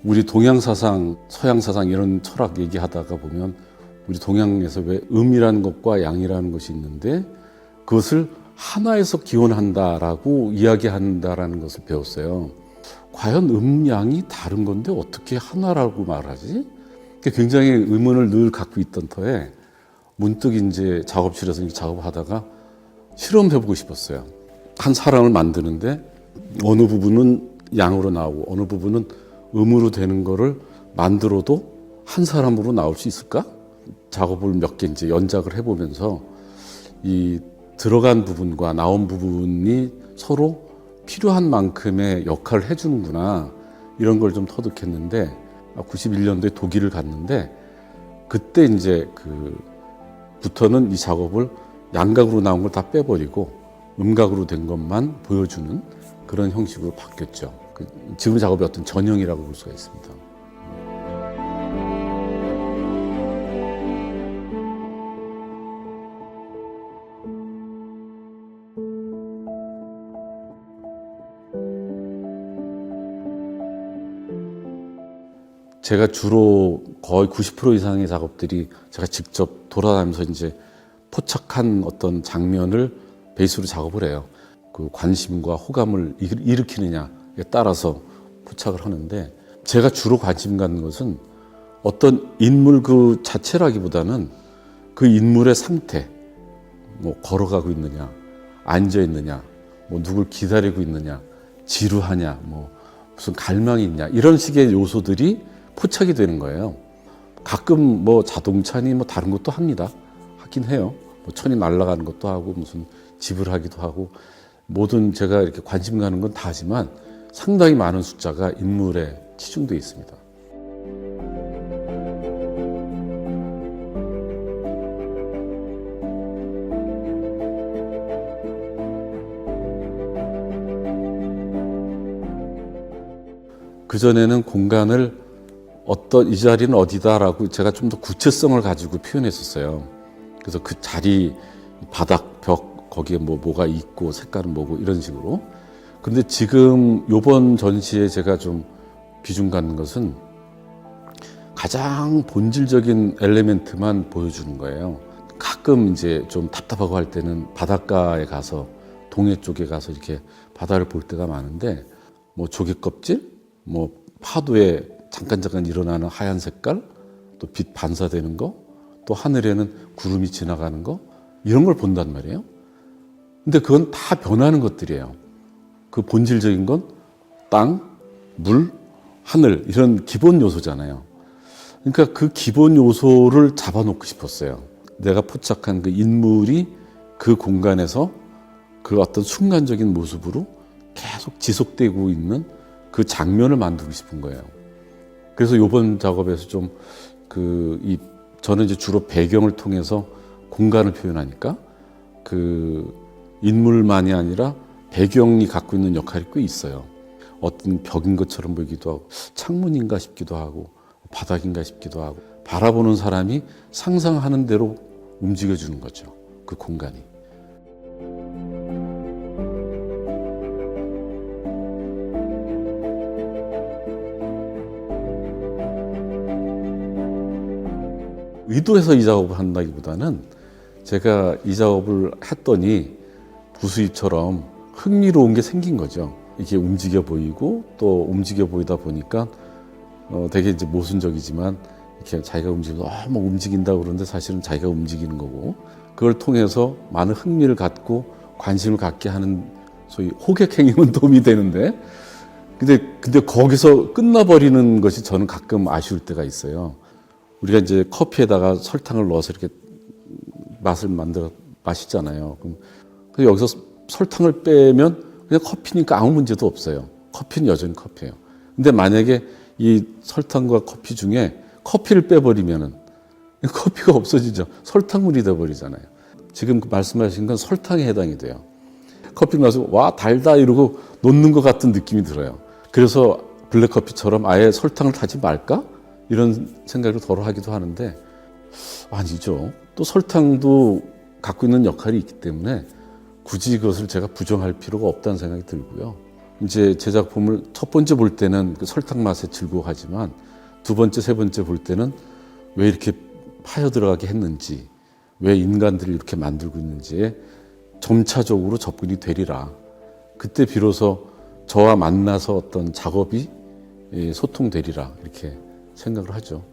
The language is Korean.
우리 동양 사상, 서양 사상 이런 철학 얘기하다가 보면 우리 동양에서 왜 음이라는 것과 양이라는 것이 있는데 그것을 하나에서 기원한다라고 이야기한다라는 것을 배웠어요. 과연 양이 다른 건데 어떻게 하나라고 말하지? 굉장히 의문을 늘 갖고 있던 터에 문득 이제 작업실에서 작업하다가 실험해보고 싶었어요. 한 사람을 만드는데 어느 부분은 양으로 나오고 어느 부분은 음으로 되는 거를 만들어도 한 사람으로 나올 수 있을까? 작업을 몇 개 이제 연작을 해보면서 이 들어간 부분과 나온 부분이 서로 필요한 만큼의 역할을 해주는구나 이런 걸 좀 터득했는데 91년도에 독일을 갔는데 그때 이제 부터는 이 작업을 양각으로 나온 걸 다 빼버리고 음각으로 된 것만 보여주는 그런 형식으로 바뀌었죠. 지금 작업의 어떤 전형이라고 볼 수가 있습니다. 제가 주로 거의 90% 이상의 작업들이 제가 직접 돌아다니면서 이제 포착한 어떤 장면을 베이스로 작업을 해요. 그 관심과 호감을 일으키느냐에 따라서 포착을 하는데 제가 주로 관심 갖는 것은 어떤 인물 그 자체라기보다는 그 인물의 상태, 뭐 걸어가고 있느냐, 앉아 있느냐, 뭐 누굴 기다리고 있느냐, 지루하냐, 뭐 무슨 갈망이 있냐 이런 식의 요소들이 포착이 되는 거예요. 가끔 뭐 자동차니 뭐 다른 것도 합니다. 하긴 해요. 뭐 천이 날아가는 것도 하고 무슨 집을 하기도 하고 모든 제가 이렇게 관심 가는 건 다 하지만 상당히 많은 숫자가 인물에 치중되어 있습니다. 그전에는 공간을 이 자리는 어디다라고 제가 좀 더 구체성을 가지고 표현했었어요. 그래서 그 자리, 바닥, 벽, 거기에 뭐가 있고 색깔은 뭐고 이런 식으로. 근데 지금 요번 전시에 제가 좀 비중 갖는 것은 가장 본질적인 엘리멘트만 보여주는 거예요. 가끔 이제 좀 답답하고 할 때는 바닷가에 가서 동해 쪽에 가서 이렇게 바다를 볼 때가 많은데 뭐 조개 껍질, 뭐 파도에 잠깐 일어나는 하얀 색깔, 또 빛 반사되는 거, 또 하늘에는 구름이 지나가는 거 이런 걸 본단 말이에요. 근데 그건 다 변하는 것들이에요. 그 본질적인 건 땅, 물, 하늘 이런 기본 요소잖아요. 그러니까 그 기본 요소를 잡아놓고 싶었어요. 내가 포착한 그 인물이 그 공간에서 그 어떤 순간적인 모습으로 계속 지속되고 있는 그 장면을 만들고 싶은 거예요. 그래서 이번 작업에서 좀 저는 이제 주로 배경을 통해서 공간을 표현하니까 그 인물만이 아니라 배경이 갖고 있는 역할이 꽤 있어요. 어떤 벽인 것처럼 보이기도 하고 창문인가 싶기도 하고 바닥인가 싶기도 하고 바라보는 사람이 상상하는 대로 움직여주는 거죠. 그 공간이. 의도해서 이 작업을 한다기보다는 제가 이 작업을 했더니 부수입처럼 흥미로운 게 생긴 거죠. 이게 움직여 보이고 또 움직여 보이다 보니까 되게 이제 모순적이지만 이렇게 자기가 움직여서 뭐 움직인다고 그러는데 사실은 자기가 움직이는 거고 그걸 통해서 많은 흥미를 갖고 관심을 갖게 하는 소위 호객행위는 도움이 되는데 근데 거기서 끝나버리는 것이 저는 가끔 아쉬울 때가 있어요. 우리가 이제 커피에다가 설탕을 넣어서 이렇게 맛을 만들어 마시잖아요. 그럼 여기서 설탕을 빼면 그냥 커피니까 아무 문제도 없어요. 커피는 여전히 커피예요. 근데 만약에 이 설탕과 커피 중에 커피를 빼버리면은 커피가 없어지죠. 설탕물이 돼버리잖아요. 지금 말씀하신 건 설탕에 해당이 돼요. 커피 마시고 와 달다 이러고 놓는 것 같은 느낌이 들어요. 그래서 블랙커피처럼 아예 설탕을 타지 말까? 이런 생각을 덜어 하기도 하는데 아니죠. 또 설탕도 갖고 있는 역할이 있기 때문에 굳이 그것을 제가 부정할 필요가 없다는 생각이 들고요. 이제 제 작품을 첫 번째 볼 때는 그 설탕 맛에 즐거워하지만 두 번째, 세 번째 볼 때는 왜 이렇게 파여 들어가게 했는지, 왜 인간들이 이렇게 만들고 있는지에 점차적으로 접근이 되리라. 그때 비로소 저와 만나서 어떤 작업이 소통되리라 이렇게 생각을 하죠.